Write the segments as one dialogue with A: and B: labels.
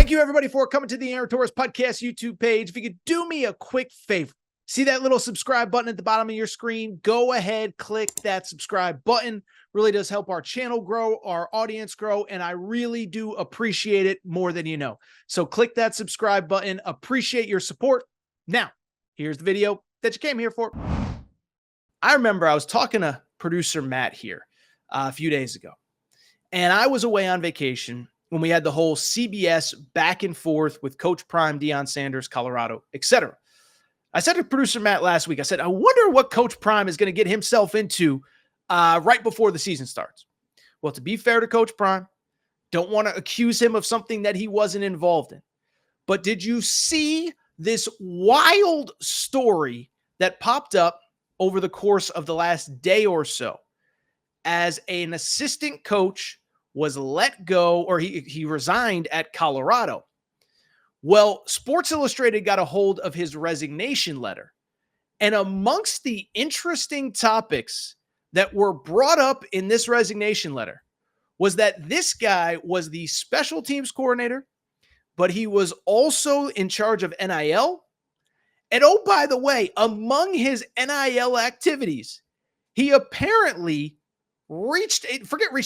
A: Thank you, everybody, for coming to the Aaron Torres Podcast YouTube page. If you could do me a quick favor, see that little subscribe button at the bottom of your screen? Go ahead, click that subscribe button. Really does help our channel grow, our audience grow, and I really do appreciate it more than you know. So click that subscribe button. Appreciate your support. Now, here's the video that you came here for. I remember I was talking to producer Matt here a few days ago, and I was away on vacation when we had the whole CBS back and forth with Coach Prime, Deion Sanders, Colorado, etc. I said to producer Matt last week, I said, I wonder what Coach Prime is going to get himself into right before the season starts. Well, to be fair to Coach Prime, don't want to accuse him of something that he wasn't involved in. But did you see this wild story that popped up over the course of the last day or so as an assistant coach was let go, or he resigned at Colorado? Well, Sports Illustrated got a hold of his resignation letter. And amongst the interesting topics that were brought up in this resignation letter was that this guy was the special teams coordinator, but he was also in charge of NIL. And oh, by the way, among his NIL activities, he apparently reached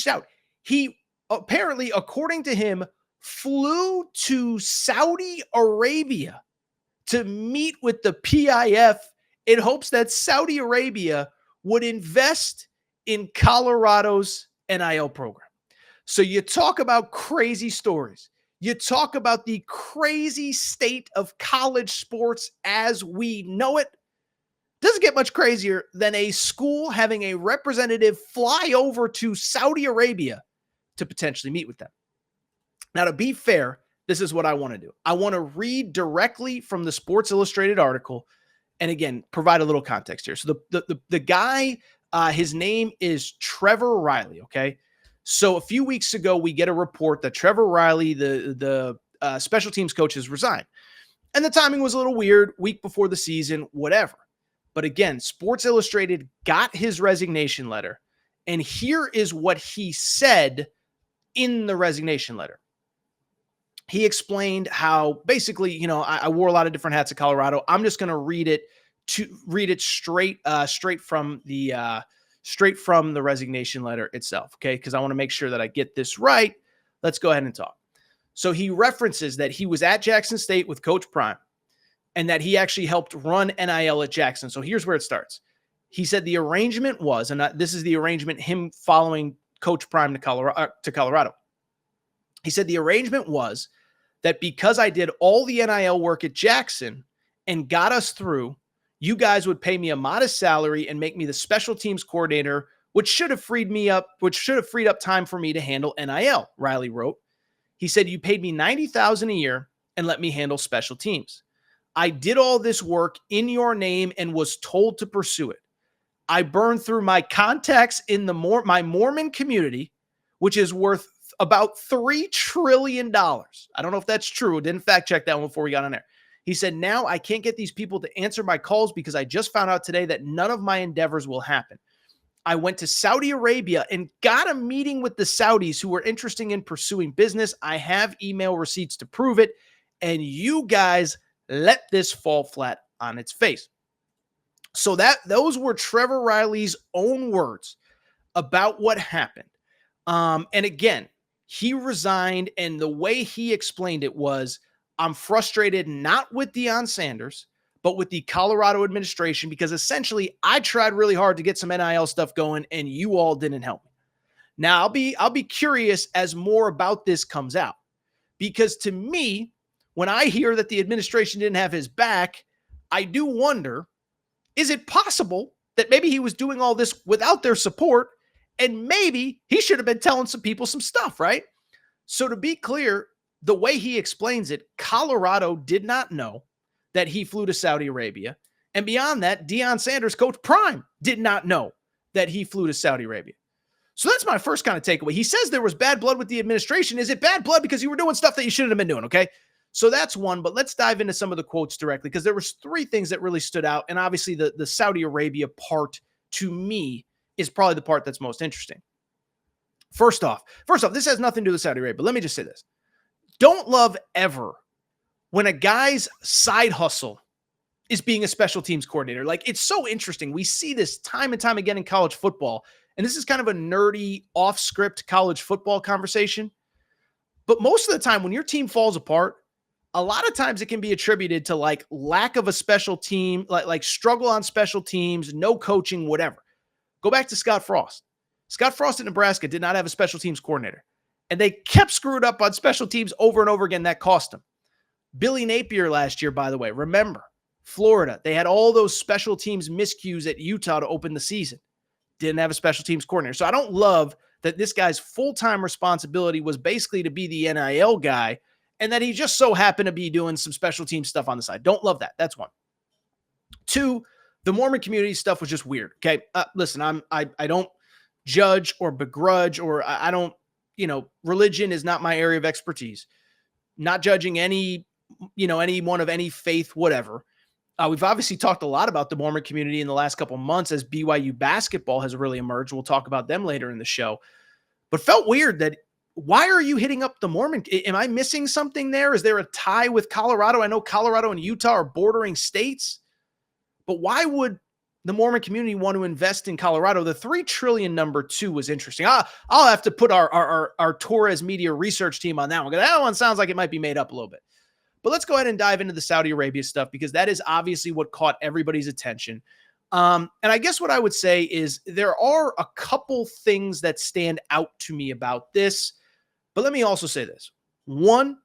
A: out. He apparently, according to him, flew to Saudi Arabia to meet with the PIF in hopes that Saudi Arabia would invest in Colorado's NIL program. So you talk about crazy stories. You talk about the crazy state of college sports as we know it. Doesn't get much crazier than a school having a representative fly over to Saudi Arabia to potentially meet with them. Now, to be fair, this is what I want to do. I want to read directly from the Sports Illustrated article and, again, provide a little context here. So the guy, his name is Trevor Riley, okay? So a few weeks ago, we get a report that Trevor Riley, the special teams coach, has resigned. And the timing was a little weird, week before the season, whatever. But again, Sports Illustrated got his resignation letter, and here is what he said in the resignation letter. He explained how basically, I wore a lot of different hats at Colorado. I'm just going to read it straight from the resignation letter itself. Okay. Cause I want to make sure that I get this right. Let's go ahead and talk. So he references that he was at Jackson State with Coach Prime and that he actually helped run NIL at Jackson. So here's where it starts. He said the arrangement was, and this is the arrangement, him following Coach Prime to Colorado. He said the arrangement was that because I did all the NIL work at Jackson and got us through, you guys would pay me a modest salary and make me the special teams coordinator, which should have freed up time for me to handle NIL, Riley wrote. He said, you paid me $90,000 a year and let me handle special teams. I did all this work in your name and was told to pursue it. I burned through my contacts in my Mormon community, which is worth about $3 trillion. I don't know if that's true. Didn't fact check that one before we got on there. He said, now I can't get these people to answer my calls because I just found out today that none of my endeavors will happen. I went to Saudi Arabia and got a meeting with the Saudis who were interested in pursuing business. I have email receipts to prove it. And you guys let this fall flat on its face. So those were Trevor Riley's own words about what happened. And again, he resigned, and the way he explained it was, I'm frustrated not with Deion Sanders, but with the Colorado administration, because essentially I tried really hard to get some NIL stuff going and you all didn't help me. Now I'll be curious as more about this comes out, because to me, when I hear that the administration didn't have his back, I do wonder, is it possible that maybe he was doing all this without their support, and maybe he should have been telling some people some stuff, right? So to be clear, the way he explains it, Colorado did not know that he flew to Saudi Arabia. And beyond that, Deion Sanders, Coach Prime, did not know that he flew to Saudi Arabia. So that's my first kind of takeaway. He says there was bad blood with the administration. Is it bad blood because you were doing stuff that you shouldn't have been doing? Okay. So that's one, but let's dive into some of the quotes directly, because there was three things that really stood out. And obviously the Saudi Arabia part, to me, is probably the part that's most interesting. First off, this has nothing to do with Saudi Arabia, but let me just say this. don't love ever when a guy's side hustle is being a special teams coordinator. Like, it's so interesting. We see this time and time again in college football. And this is kind of a nerdy, off-script college football conversation. But most of the time when your team falls apart, a lot of times it can be attributed to like lack of a special team, like struggle on special teams, no coaching, whatever. Go back to Scott Frost. Scott Frost at Nebraska did not have a special teams coordinator. And they kept screwed up on special teams over and over again. That cost them. Billy Napier last year, by the way, remember, Florida, they had all those special teams miscues at Utah to open the season. Didn't have a special teams coordinator. So I don't love that this guy's full-time responsibility was basically to be the NIL guy and that he just so happened to be doing some special team stuff on the side. Don't love that. That's one. Two, the Mormon community stuff was just weird. Okay. Listen, I don't judge or begrudge, or I don't, religion is not my area of expertise. Not judging anyone of any faith, whatever. We've obviously talked a lot about the Mormon community in the last couple of months as BYU basketball has really emerged. We'll talk about them later in the show. But felt weird that, why are you hitting up the Mormon? Am I missing something there? Is there a tie with Colorado? I know Colorado and Utah are bordering states, but why would the Mormon community want to invest in Colorado? The $3 trillion number two was interesting. I'll have to put our Torres media research team on that one, because that one sounds like it might be made up a little bit. But let's go ahead and dive into the Saudi Arabia stuff, because that is obviously what caught everybody's attention. And I guess what I would say is there are a couple things that stand out to me about this. But let me also say this. One,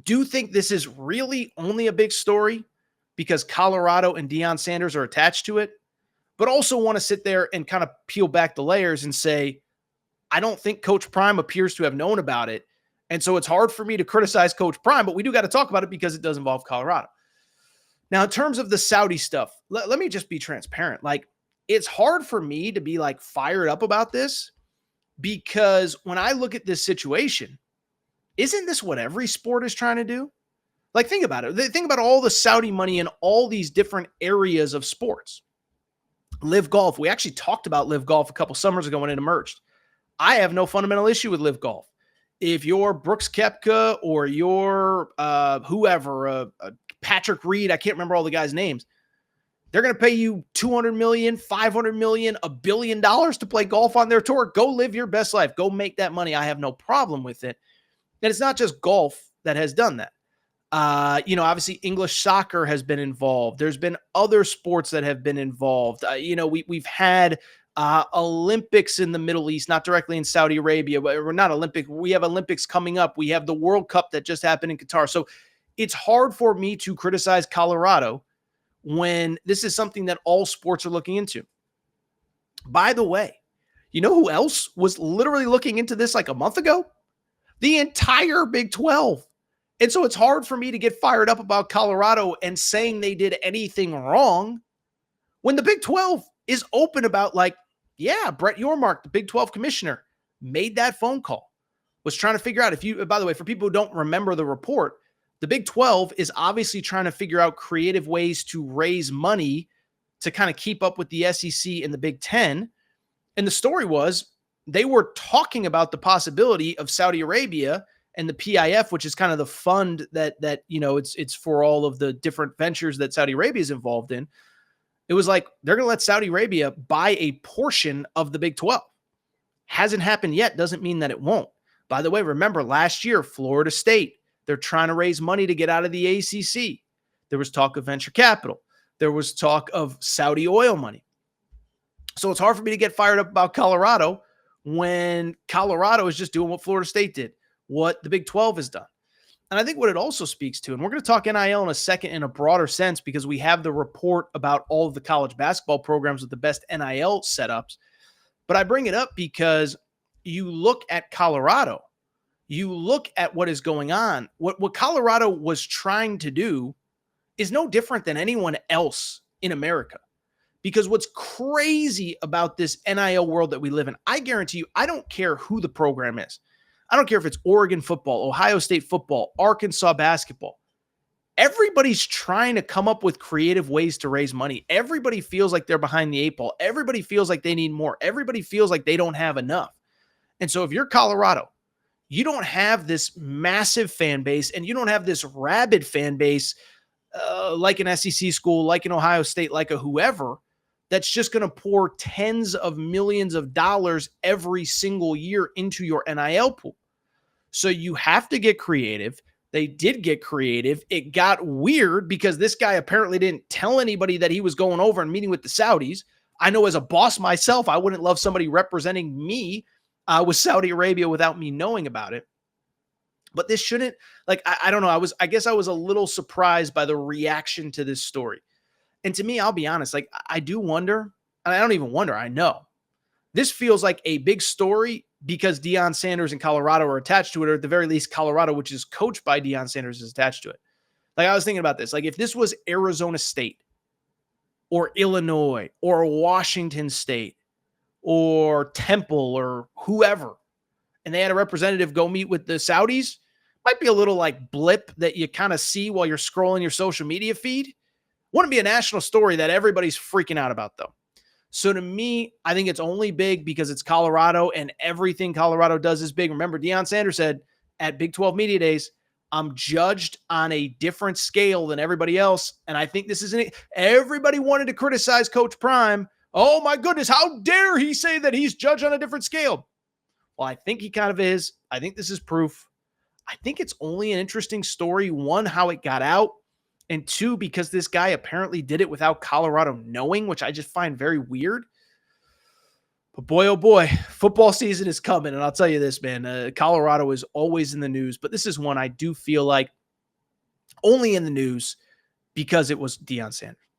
A: do think this is really only a big story because Colorado and Deion Sanders are attached to it, but also want to sit there and kind of peel back the layers and say, I don't think Coach Prime appears to have known about it. And so it's hard for me to criticize Coach Prime, but we do got to talk about it because it does involve Colorado. Now, in terms of the Saudi stuff, let me just be transparent. Like, it's hard for me to be like fired up about this, because when I look at this situation, isn't this what every sport is trying to do? Like, think about it. Think about all the Saudi money in all these different areas of sports. Live Golf. We actually talked about Live Golf a couple summers ago when it emerged. I have no fundamental issue with Live Golf. If you're Brooks Koepka or you're whoever, Patrick Reed, I can't remember all the guys' names, they're going to pay you $200 million, $500 million, $1 billion to play golf on their tour. Go live your best life. Go make that money. I have no problem with it. And it's not just golf that has done that. Obviously English soccer has been involved. There's been other sports that have been involved. We've had Olympics in the Middle East, not directly in Saudi Arabia, but we're not Olympic. We have Olympics coming up. We have the World Cup that just happened in Qatar. So it's hard for me to criticize Colorado when this is something that all sports are looking into. By the way, you know who else was literally looking into this like a month ago? The entire Big 12. And so it's hard for me to get fired up about Colorado and saying they did anything wrong when the Big 12 is open about, like, yeah, Brett Yormark, the Big 12 commissioner, made that phone call, was trying to figure out by the way, for people who don't remember the report, the Big 12 is obviously trying to figure out creative ways to raise money to kind of keep up with the SEC and the Big 10. And the story was they were talking about the possibility of Saudi Arabia and the PIF, which is kind of the fund that it's for all of the different ventures that Saudi Arabia is involved in. It was like, they're going to let Saudi Arabia buy a portion of the Big 12. Hasn't happened yet. Doesn't mean that it won't. By the way, remember last year, Florida State, they're trying to raise money to get out of the ACC. There was talk of venture capital. There was talk of Saudi oil money. So it's hard for me to get fired up about Colorado when Colorado is just doing what Florida State did, what the Big 12 has done. And I think what it also speaks to, and we're going to talk NIL in a second in a broader sense because we have the report about all of the college basketball programs with the best NIL setups. But I bring it up because you look at Colorado, you look at what is going on. What Colorado was trying to do is no different than anyone else in America. Because what's crazy about this NIL world that we live in, I guarantee you, I don't care who the program is. I don't care if it's Oregon football, Ohio State football, Arkansas basketball. Everybody's trying to come up with creative ways to raise money. Everybody feels like they're behind the eight ball. Everybody feels like they need more. Everybody feels like they don't have enough. And so if you're Colorado, you don't have this massive fan base and you don't have this rabid fan base like an SEC school, like an Ohio State, like a whoever, that's just going to pour tens of millions of dollars every single year into your NIL pool. So you have to get creative. They did get creative. It got weird because this guy apparently didn't tell anybody that he was going over and meeting with the Saudis. I know as a boss myself, I wouldn't love somebody representing me with Saudi Arabia without me knowing about it. But this shouldn't, like, I don't know. I guess I was a little surprised by the reaction to this story. And to me, I'll be honest, like, I do wonder, and I don't even wonder, I know. This feels like a big story because Deion Sanders and Colorado are attached to it, or at the very least, Colorado, which is coached by Deion Sanders, is attached to it. Like, I was thinking about this. Like, if this was Arizona State or Illinois or Washington State or Temple or whoever, and they had a representative go meet with the Saudis, might be a little like blip that you kind of see while you're scrolling your social media feed. Wouldn't be a national story that everybody's freaking out about, though. So to me, I think it's only big because it's Colorado and everything Colorado does is big. Remember, Deion Sanders said at Big 12 Media Days, I'm judged on a different scale than everybody else. And I think this isn't it. Everybody wanted to criticize Coach Prime. Oh my goodness, how dare he say that he's judged on a different scale? Well, I think he kind of is. I think this is proof. I think it's only an interesting story. One, how it got out. And two, because this guy apparently did it without Colorado knowing, which I just find very weird. But boy, oh boy, football season is coming. And I'll tell you this, man, Colorado is always in the news. But this is one I do feel like only in the news because it was Deion Sanders.